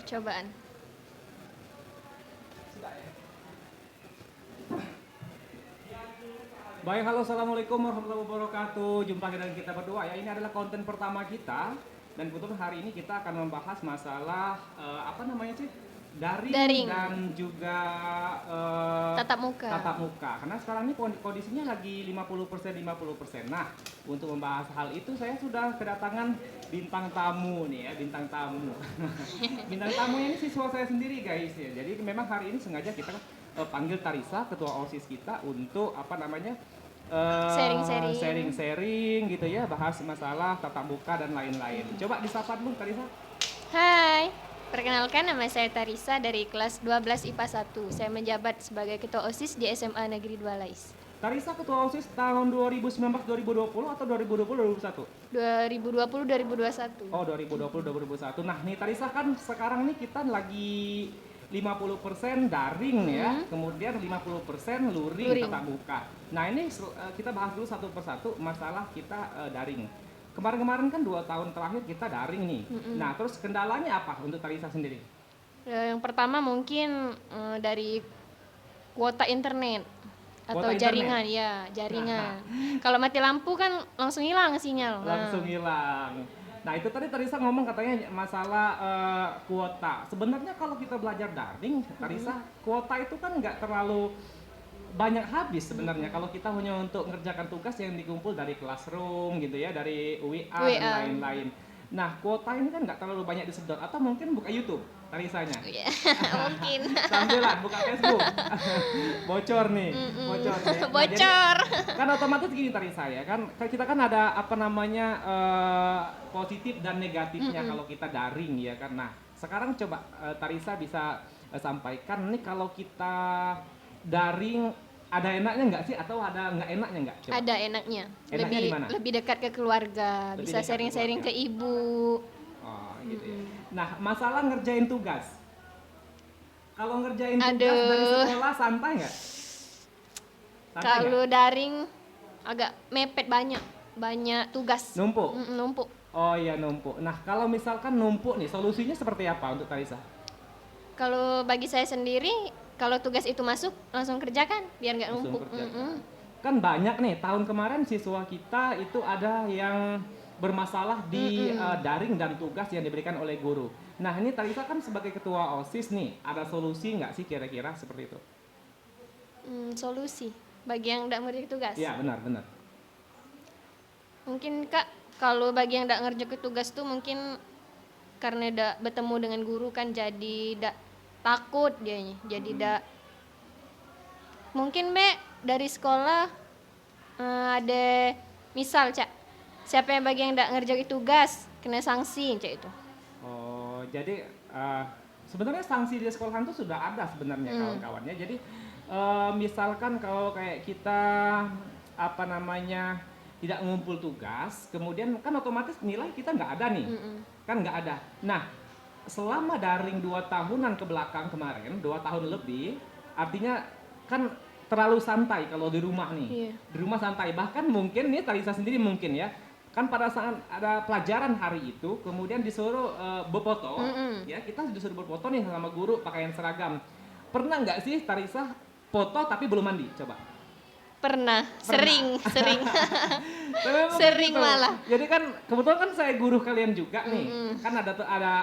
percobaan. Baik, halo, assalamualaikum warahmatullahi wabarakatuh. Jumpa dengan kita berdua ya. Ini adalah konten pertama kita dan kebetulan hari ini kita akan membahas masalah apa namanya sih, daring Daring. dan juga Tatap muka. tatap muka. Karena sekarang ini kondisinya lagi 50% 50%. Nah, untuk membahas hal itu saya sudah kedatangan bintang tamu nih ya, bintang tamu. Bintang tamunya ini siswa saya sendiri guys ya. Jadi memang hari ini sengaja kita panggil Tarisa, ketua OSIS kita, untuk apa namanya, Sharing-sharing. sharing-sharing gitu ya, bahas masalah tatap muka dan lain-lain. Coba disapa dulu Tarisa. Hai, perkenalkan nama saya Tarisa dari kelas 12 IPA 1. Saya menjabat sebagai ketua OSIS di SMA Negeri 2 Lais. Tarisa ketua OSIS tahun 2019-2020 atau 2020-2021? 2020-2021. Oh, 2020-2021. Nah, nih Tarisa, kan sekarang nih kita lagi 50% daring ya, kemudian 50% luring tatap muka. Nah, ini kita bahas dulu satu persatu masalah kita daring. Kemarin-kemarin kan 2 tahun terakhir kita daring nih. Nah, terus kendalanya apa untuk Tarisa sendiri? Yang pertama mungkin dari kuota internet atau Kuota internet? jaringan, ya jaringan. Kalau mati lampu kan langsung hilang sinyal. Langsung hilang. Nah, itu tadi Tarisa ngomong katanya masalah kuota. Sebenarnya kalau kita belajar daring, Tarisa, kuota itu kan nggak terlalu banyak habis sebenarnya kalau kita hanya untuk mengerjakan tugas yang dikumpul dari classroom gitu ya, dari WA dan lain-lain. Nah, kuota ini kan nggak terlalu banyak disedot, atau mungkin buka YouTube Tarisanya. Iya, mungkin. Sambilan buka Facebook. Bocor nih, bocor nih. Nah, Bocor. jadi, kan otomatis gini Tarisa ya, kan kita kan ada apa namanya positif dan negatifnya kalau kita daring ya kan. Nah, sekarang coba Tarisa bisa sampaikan nih, kalau kita daring ada enaknya nggak sih, atau ada nggak enaknya nggak? Coba. Ada enaknya. Enaknya di mana? Lebih dekat ke keluarga, Lebih bisa dekat ke sharing-sharing ke keluarga. ibu. Oh, gitu ya. Nah, masalah ngerjain tugas. Kalau ngerjain tugas dari Aduh. sekolah santai nggak? Santai Kalau nggak? daring agak mepet, banyak tugas. Numpuk? Numpuk. Oh iya, numpuk. Nah, kalau misalkan numpuk nih, solusinya seperti apa untuk Tarisa? Kalau bagi saya sendiri, kalau tugas itu masuk langsung kerjakan biar nggak Langsung numpuk. kerjakan. Kan banyak nih, tahun kemarin siswa kita itu ada yang bermasalah di daring dan tugas yang diberikan oleh guru. Nah, ini Tarisa kan sebagai ketua OSIS nih, ada solusi nggak sih kira-kira seperti itu? Solusi bagi yang tidak mengerjakan tugas. Iya, benar. Mungkin Kak, kalau bagi yang tidak ngerjakan tugas tuh mungkin karena tidak bertemu dengan guru kan, jadi tidak takut dianya. Jadi tidak mungkin dari sekolah ada misal Cak, siapa yang bagi yang tidak ngerjakan tugas kena sanksi Cak itu. Oh, jadi sebenarnya sanksi di sekolahan itu sudah ada sebenarnya kawan-kawannya. Jadi misalkan kalau kayak kita apa namanya tidak ngumpul tugas, kemudian kan otomatis nilai kita nggak ada nih, kan nggak ada. Nah, selama daring 2 tahunan ke belakang kemarin, 2 tahun lebih, artinya kan terlalu santai kalau di rumah nih. Iya. Di rumah santai, bahkan mungkin nih Tarisa sendiri mungkin ya, kan pada saat ada pelajaran hari itu, kemudian disuruh berfoto, ya kita disuruh berfoto nih sama guru pakaian seragam. Pernah nggak sih Tarisa foto tapi belum mandi? Coba. Pernah. Sering. Sering malah. Jadi kan kebetulan kan saya guru kalian juga nih, kan ada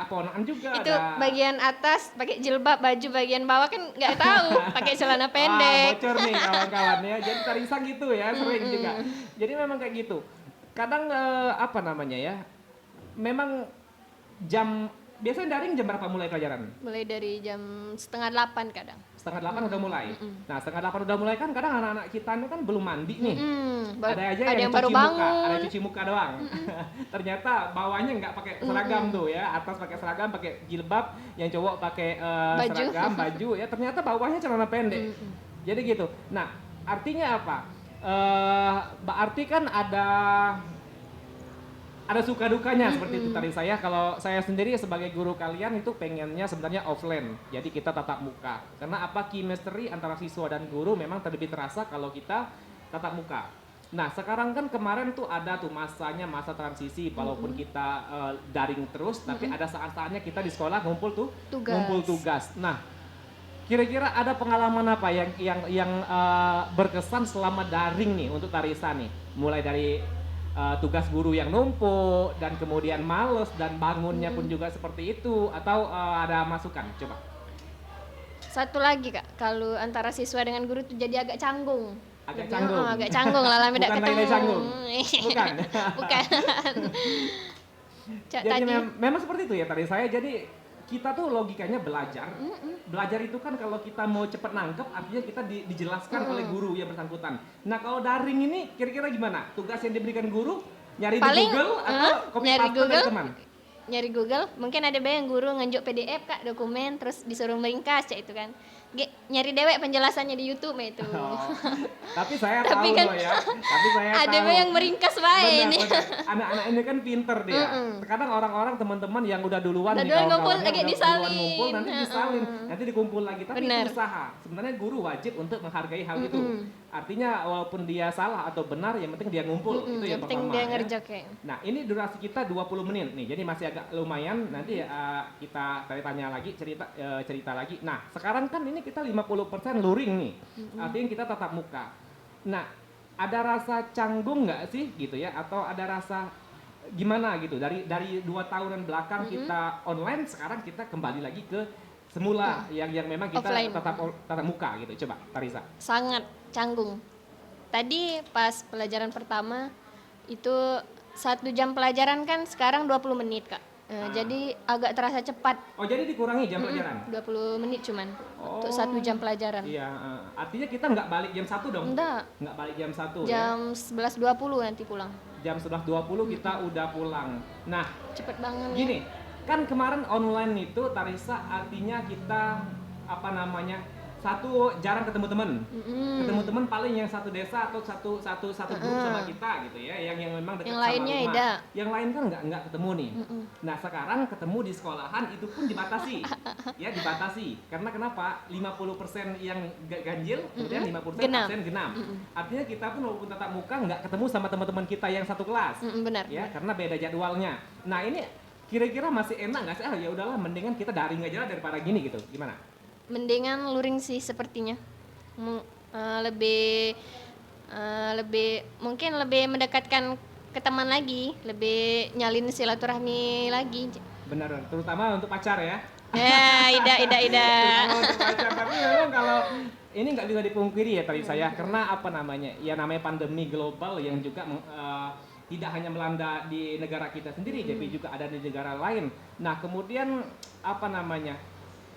ponakan juga. Itu ada... bagian atas pakai jilbab, baju bagian bawah kan nggak tahu pakai celana pendek. Bocor nih kawan-kawan ya. Jadi Tarisa gitu ya, sering juga. Jadi memang kayak gitu. Kadang apa namanya ya, memang biasanya daring jam berapa mulai pelajaran? Mulai dari jam 7:30 kadang. 7:30 udah mulai. Nah, 7:30 udah mulai kan kadang anak-anak kita ini kan belum mandi nih. Ada aja ada yang cuci baru muka, bangun. ada cuci muka doang. Ternyata bawahnya nggak pakai seragam tuh ya, atas pakai seragam, pakai jilbab, yang cowok pakai Baju. seragam, baju ya. Ternyata bawahnya celana pendek. Jadi gitu. Nah, artinya apa? Berarti kan ada suka dukanya seperti itu tadi. Kalau saya sendiri sebagai guru kalian itu pengennya sebenarnya offline, jadi kita tatap muka, karena apa, chemistry antara siswa dan guru memang lebih terasa kalau kita tatap muka. Nah, sekarang kan kemarin tuh ada tuh masanya masa transisi, walaupun kita daring terus, tapi ada saat-saatnya kita di sekolah ngumpul Tugas. tugas. Nah, kira-kira ada pengalaman apa yang berkesan selama daring nih untuk Tarisa nih? Mulai dari tugas guru yang numpuk dan kemudian males dan bangunnya pun juga seperti itu, atau ada masukan? Coba. Satu lagi Kak, kalau antara siswa dengan guru tuh jadi agak canggung. Agak Jadi, canggung. agak canggung lah, lama tidak Bukan ketemu. Laila canggung. Bukan. Bukan. Cak Jadi tadi. memang seperti itu ya tadi saya. Jadi kita tuh logikanya belajar. Belajar itu kan kalau kita mau cepet nangkep, artinya kita dijelaskan oleh guru yang bersangkutan. Nah kalau daring ini kira-kira gimana? Tugas yang diberikan guru nyari Paling, di Google atau copy nyari paste dari Google. teman? Nyari Google, mungkin ada yang guru nganjuk PDF Kak, dokumen terus disuruh meringkas cak itu kan. Nyari dewek penjelasannya di YouTube itu. Oh, tapi saya Tapi tahu kan loh ya. Tapi saya ada tahu. yang meringkas baik ini. Benar. Anak-anak ini kan pinter dia. Terkadang orang-orang teman-teman yang udah duluan Udah nih, duluan ngumpul, kawan-kawannya lagi udah disalin. duluan ngumpul, nanti disalin, nanti dikumpul lagi. Tapi Benar. itu usaha. Sebenarnya guru wajib untuk menghargai hal itu. Artinya walaupun dia salah atau benar, yang penting dia ngumpul. Itu yang penting pertama. dia Ya. ngerjain. Nah ini durasi kita 20 menit nih, jadi masih agak lumayan. Nanti kita tanya lagi, cerita lagi. Nah sekarang kan ini kita 50% luring nih, artinya kita tatap muka. Nah ada rasa canggung nggak sih gitu ya, atau ada rasa gimana gitu dari 2 tahunan belakang kita online, sekarang kita kembali lagi ke semula yang memang kita Offline. tatap muka gitu. Coba Tarisa. Sangat canggung. Tadi pas pelajaran pertama itu 1 jam pelajaran kan sekarang 20 menit Kak. Jadi agak terasa cepat. Oh jadi dikurangi jam pelajaran? 20 menit cuman untuk 1 jam pelajaran. Iya, artinya kita nggak balik jam 1 dong? Enggak, Nggak balik jam 1 ya? jam 11.20 nanti pulang. Jam 11.20 kita udah pulang. Nah, Cepet banget ya. gini, kan kemarin online itu Tarisa artinya kita apa namanya, satu jarang ketemu temen. Ketemu temen paling yang satu desa atau satu grup sama kita gitu ya, yang memang dekat Yang sama lainnya rumah. ada. Yang lain kan nggak ketemu nih. Nah sekarang ketemu di sekolahan itu pun dibatasi, ya dibatasi. Karena kenapa? 50% yang ganjil, kemudian 50% genap. Artinya kita pun walaupun tatap muka nggak ketemu sama teman-teman kita yang satu kelas, Benar. ya karena beda jadwalnya. Nah ini kira-kira masih enak nggak sih? Ya udahlah, mendingan kita daring aja lah daripada gini gitu. Gimana? Mendingan luring sih sepertinya. Lebih mungkin lebih mendekatkan ke teman lagi, lebih nyalin silaturahmi lagi. Benar, terutama untuk pacar ya. Ya, ida. Terutama untuk pacar. Tapi memang kalau ini nggak bisa dipungkiri ya tadi saya, karena apa namanya? Ya namanya pandemi global yang juga tidak hanya melanda di negara kita sendiri, tapi juga ada di negara lain. Nah kemudian apa namanya?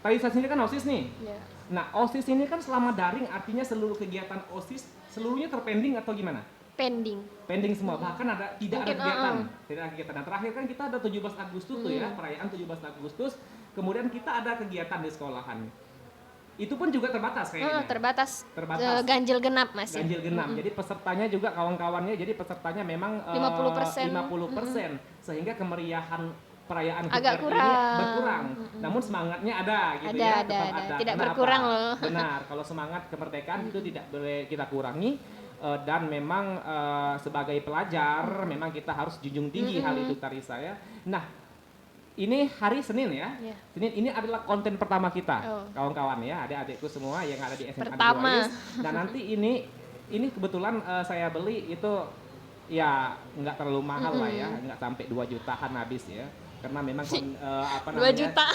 Tarisa sendiri kan OSIS nih. Ya. Nah OSIS ini kan selama daring artinya seluruh kegiatan OSIS seluruhnya terpending atau gimana? Pending. Pending semua, bahkan tidak ada Mungkin, kegiatan. Tidak ada kegiatan. Nah terakhir kan kita ada 17 Agustus tuh ya, perayaan 17 Agustus. Kemudian kita ada kegiatan di sekolahan. Itu pun juga terbatas kayaknya. Terbatas. Terbatas. Ganjil genap masih. Ganjil genap. Jadi pesertanya juga kawan-kawannya, jadi pesertanya memang 50%. 50%. Sehingga kemeriahan perayaan Agak HUT RI ini kurang. berkurang. Namun semangatnya ada gitu Ada, ya, ada, tetap ada. ada. Tidak Kenapa? berkurang loh. Benar, kalau semangat kemerdekaan itu tidak boleh kita kurangi. Dan memang sebagai pelajar memang kita harus junjung tinggi hal itu Tarisa ya. Nah, ini hari Senin ya. Iya. Senin ini adalah konten pertama kita, Oh. kawan-kawan ya, adik-adikku semua yang ada di SMA Pertama. Duais. Dan nanti ini kebetulan saya beli itu ya nggak terlalu mahal lah ya, nggak sampai 2 jutaan habis ya. Karena memang apa 2 namanya juta.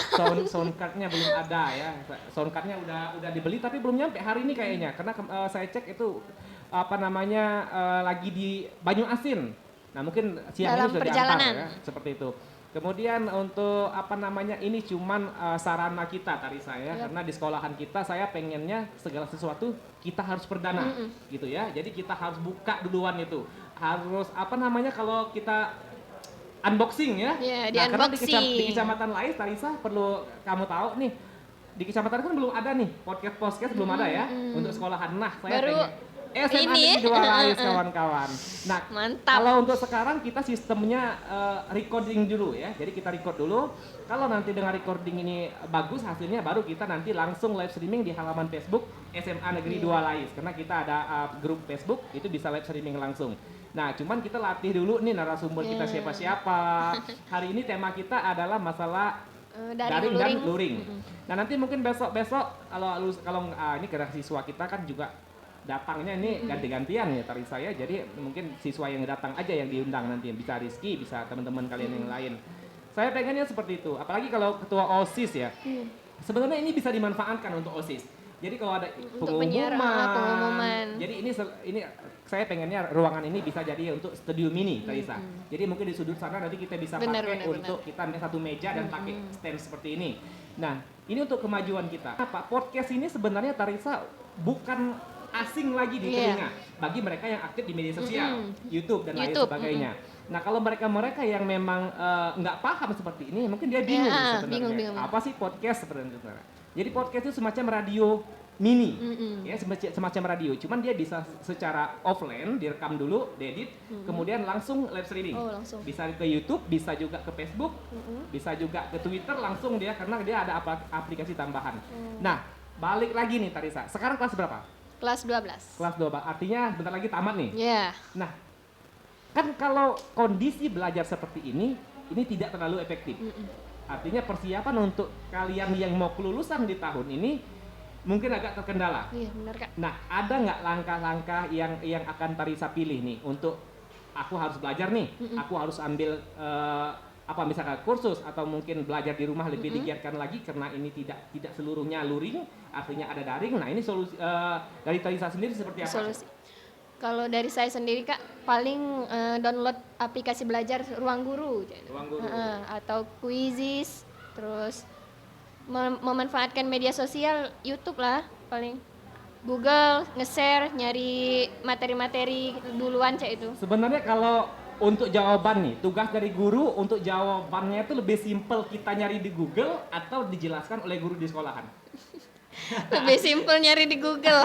sound cardnya belum ada ya. Sound cardnya udah dibeli tapi belum nyampe hari ini kayaknya. Karena saya cek itu apa namanya lagi di Banyuasin. Nah mungkin siang Dalam ini sudah perjalanan. diantar ya, seperti itu. Kemudian untuk apa namanya ini cuman sarana kita tadi saya karena di sekolahan kita saya pengennya segala sesuatu kita harus perdana gitu ya. Jadi kita harus buka duluan itu. Harus apa namanya kalau kita unboxing ya. Iya, Nah, karena di-unboxing. di kecamatan lain Tarisa perlu kamu tahu nih. Di kecamatan kan belum ada nih podcast belum ada ya untuk sekolahan. Nah, saya Baru pengen SMA Ini. Negeri 2 Lais kawan-kawan. Nah, Mantap. kalau untuk sekarang kita sistemnya recording dulu ya. Jadi kita record dulu. Kalau nanti dengan recording ini bagus hasilnya, baru kita nanti langsung live streaming di halaman Facebook SMA Negeri 2 Lais. Karena kita ada grup Facebook, itu bisa live streaming langsung. Nah, cuman kita latih dulu nih narasumber kita siapa-siapa. Hari ini tema kita adalah masalah daring dan luring. Nah, nanti mungkin besok-besok kalau ini karena siswa kita kan juga datangnya ini ganti-gantian ya tadi saya, jadi mungkin siswa yang datang aja yang diundang nanti, bisa Rizky, bisa teman-teman kalian yang lain. Saya pengennya seperti itu, apalagi kalau ketua OSIS ya. Sebenarnya ini bisa dimanfaatkan untuk OSIS. Jadi kalau ada pengumuman, jadi ini saya pengennya ruangan ini bisa jadi untuk studio mini, Tarisa. Jadi mungkin di sudut sana nanti kita bisa pakai untuk kita satu meja dan pakai stand seperti ini. Nah, ini untuk kemajuan kita. Pak, podcast ini sebenarnya Tarisa bukan asing lagi di telinga bagi mereka yang aktif di media sosial, YouTube dan lain sebagainya. Nah, kalau mereka yang memang nggak paham seperti ini, mungkin dia bingung sebenarnya. Bingung. Apa sih podcast sebenarnya? Jadi podcast itu semacam radio mini, ya semacam radio. Cuman dia bisa secara offline, direkam dulu, diedit, kemudian langsung live streaming. Bisa ke YouTube, bisa juga ke Facebook, bisa juga ke Twitter langsung dia, karena dia ada aplikasi tambahan. Nah, balik lagi nih Tarisa. Sekarang kelas berapa? Kelas 12. Kelas 12, artinya bentar lagi tamat nih. Iya. Nah, kan kalau kondisi belajar seperti ini tidak terlalu efektif. Artinya persiapan untuk kalian yang mau kelulusan di tahun ini mungkin agak terkendala. Iya, benar Kak. Nah, ada nggak langkah-langkah yang akan Tarisa pilih nih untuk aku harus belajar nih, aku harus ambil misalkan kursus atau mungkin belajar di rumah lebih digiatkan lagi karena ini tidak seluruhnya luring, artinya ada daring. Nah, ini solusi dari Tarisa sendiri seperti apa? Solusi. Kalau dari saya sendiri Kak, paling download aplikasi belajar Ruang Guru. Atau Quizizz, terus memanfaatkan media sosial, YouTube lah paling. Google, nge-share, nyari materi-materi duluan cak itu. Sebenarnya kalau untuk jawaban nih, tugas dari guru untuk jawabannya itu lebih simpel kita nyari di Google atau dijelaskan oleh guru di sekolahan? Lebih simpel nyari di Google.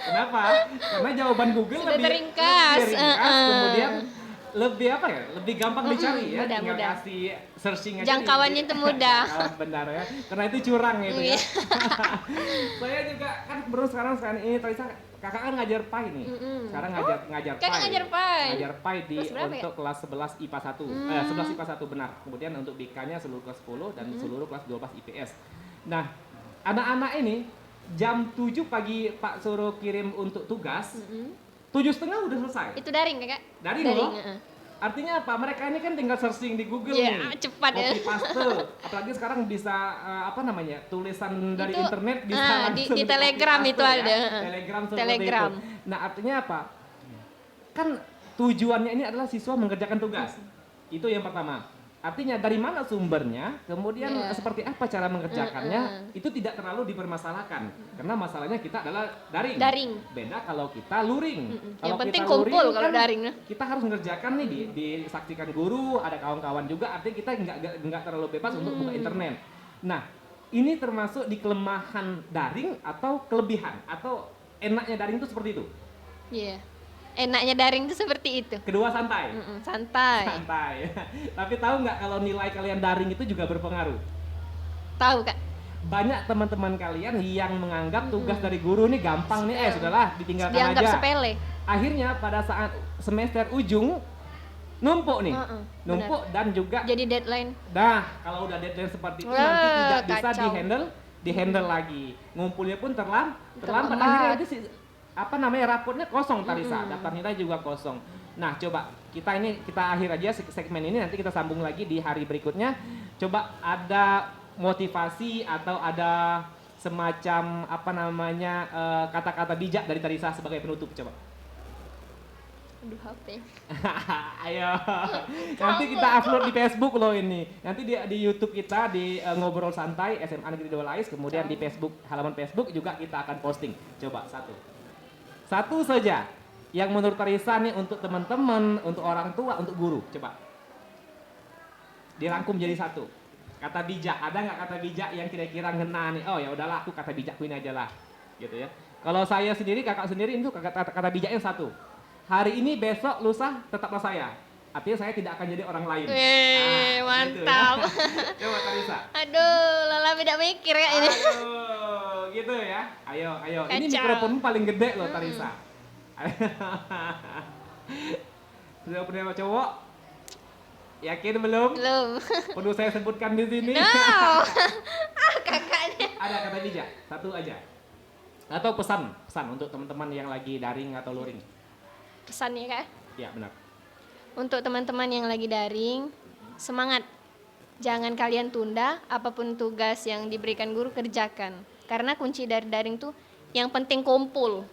Kenapa? Karena jawaban Google Sudah lebih ringkas, kemudian lebih lebih gampang dicari ya, tinggal mudah. kasih searching aja. Jangkauannya itu mudah. Benar ya, karena itu curang gitu ya. Saya juga kan baru sekarang ini Tarisa, kakak kan ngajar PAI nih. Sekarang ngajar PAI. Ngajar PAI. Ngajar PAI untuk ya? kelas 11 IPA 1. 11 IPA 1 benar. Kemudian untuk BK-nya seluruh kelas 10 dan seluruh kelas 12 IPS. Nah, anak-anak ini jam 7 pagi Pak suruh kirim untuk tugas. 7:30 udah selesai. Itu daring Kak? Daring loh. Artinya apa? Mereka ini kan tinggal searching di Google nih. Cepat ya. Copy paste. Apalagi sekarang bisa tulisan dari internet bisa langsung di Telegram itu ada. Telegram seperti itu. Nah, artinya apa? Kan tujuannya ini adalah siswa mengerjakan tugas. Itu yang pertama. Artinya dari mana sumbernya, kemudian seperti apa cara mengerjakannya, itu tidak terlalu dipermasalahkan. Karena masalahnya kita adalah daring. Beda kalau kita luring. Yang penting kumpul kalau daring. Kita harus mengerjakan nih disaksikan guru, ada kawan-kawan juga, artinya kita nggak terlalu bebas untuk buka internet. Nah, ini termasuk di kelemahan daring atau kelebihan, atau enaknya daring itu seperti itu? Iya. Enaknya daring itu seperti itu. Kedua santai. Santai. Tapi tahu nggak kalau nilai kalian daring itu juga berpengaruh? Tahu Kak. Banyak teman-teman kalian yang menganggap tugas dari guru ini gampang nih, sudahlah ditinggalkan dianggap aja. Sepele. Akhirnya pada saat semester ujung numpuk nih, dan juga jadi deadline. Nah, kalau udah deadline seperti itu nanti tidak bisa dihandle lagi. Ngumpulnya pun terlambat. Akhirnya itu rapotnya kosong Tarisa, daftar nilai juga kosong. Nah, coba kita akhir aja segmen ini, nanti kita sambung lagi di hari berikutnya. Coba ada motivasi atau ada semacam kata-kata bijak dari Tarisa sebagai penutup, coba. Aduh, HP. Ayo. Nanti kita upload di Facebook loh ini. Nanti di YouTube kita di Ngobrol Santai SMA Negeri 2 Lais, kemudian di Facebook, halaman Facebook juga kita akan posting. Coba satu saja yang menurut Tarisa nih untuk teman-teman, untuk orang tua, untuk guru, coba dirangkum jadi satu. Kata bijak, ada nggak kata bijak yang kira-kira ngena nih? Oh ya udahlah, aku kata bijakku ini aja lah, gitu ya. Kalau saya sendiri, kakak sendiri itu kata bijaknya satu. Hari ini, besok, lusa tetaplah saya. Artinya saya tidak akan jadi orang lain. Mantap. Gitu ya. Coba Tarisa. Aduh, Lala beda mikir ya ini. Aduh, gitu ya. Ayo. Ini Kacau. mikrofonmu paling gede loh Tarisa. Sudah punya cowok? Yakin belum? Belum. Perlu saya sebutkan di sini? No. Kakaknya. Ada kata bijak, satu aja. Atau pesan untuk teman-teman yang lagi daring atau luring. Pesannya Kak. Ya, benar. Untuk teman-teman yang lagi daring, semangat. Jangan kalian tunda apapun tugas yang diberikan guru, kerjakan. Karena kunci dari daring tuh yang penting kumpul,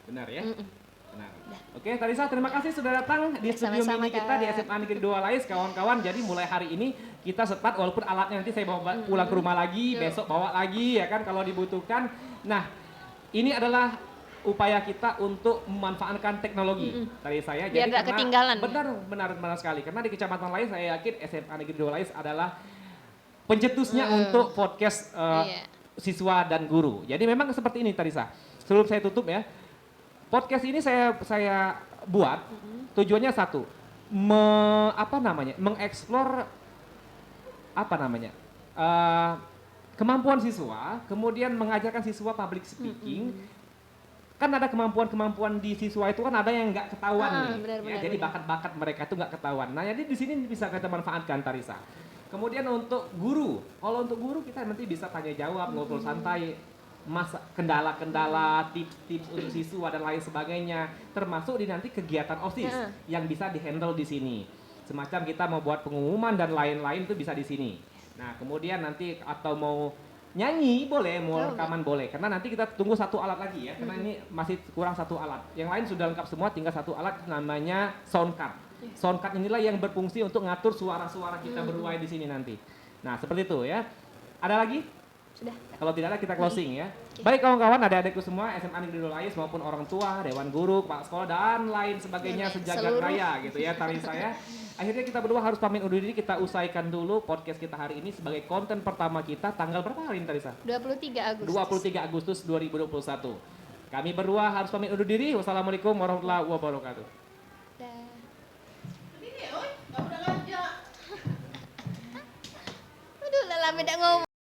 Benar ya? Mm-mm. Benar. Oke, Tarisa, terima kasih sudah datang di studio Sama-sama, mini kita Kak. di SMA Negeri 2 Lais, kawan-kawan. Jadi mulai hari ini kita start, walaupun alatnya nanti saya bawa pulang ke rumah lagi, besok bawa lagi ya kan kalau dibutuhkan. Nah, ini adalah upaya kita untuk memanfaatkan teknologi. Tadi saya Biar tidak ketinggalan. Benar sekali. Karena di kecamatan lain saya yakin SMA Negeri 2 Lais adalah pencetusnya untuk podcast siswa dan guru. Jadi memang seperti ini Tarisa. Sebelum saya tutup ya, podcast ini saya buat tujuannya satu, mengeksplor kemampuan siswa, kemudian mengajarkan siswa public speaking. Kan ada kemampuan di siswa itu kan ada yang nggak ketahuan nih. Jadi bakat-bakat mereka itu nggak ketahuan. Nah, jadi di sini bisa kita manfaatkan Tarisa. Kemudian untuk guru, kalau untuk guru kita nanti bisa tanya jawab, ngobrol santai, kendala-kendala, tips-tips untuk siswa dan lain sebagainya, termasuk di nanti kegiatan OSIS yang bisa dihandle di sini. Semacam kita mau buat pengumuman dan lain-lain itu bisa di sini. Nah, kemudian nanti atau mau nyanyi boleh, mau rekaman boleh. Karena nanti kita tunggu satu alat lagi ya, karena ini masih kurang satu alat. Yang lain sudah lengkap semua, tinggal satu alat namanya sound card. Sound card inilah yang berfungsi untuk ngatur suara-suara kita berwai di sini nanti. Nah, seperti itu ya. Ada lagi? Sudah. Kalau tidak ada kita closing ya. Baik kawan-kawan, adik-adikku semua, SMA Negeri 2 Lais maupun orang tua, dewan guru, kepala sekolah dan lain sebagainya sejagat raya gitu ya, tari saya. Akhirnya kita berdua harus pamit undur diri, kita usaikan dulu podcast kita hari ini sebagai konten pertama kita. Tanggal berapa hari ini Tarisa? 23 Agustus. 23 Agustus 2021. Kami berdua harus pamit undur diri. Wassalamualaikum warahmatullahi wabarakatuh. Aduh, Lala beda ngomong.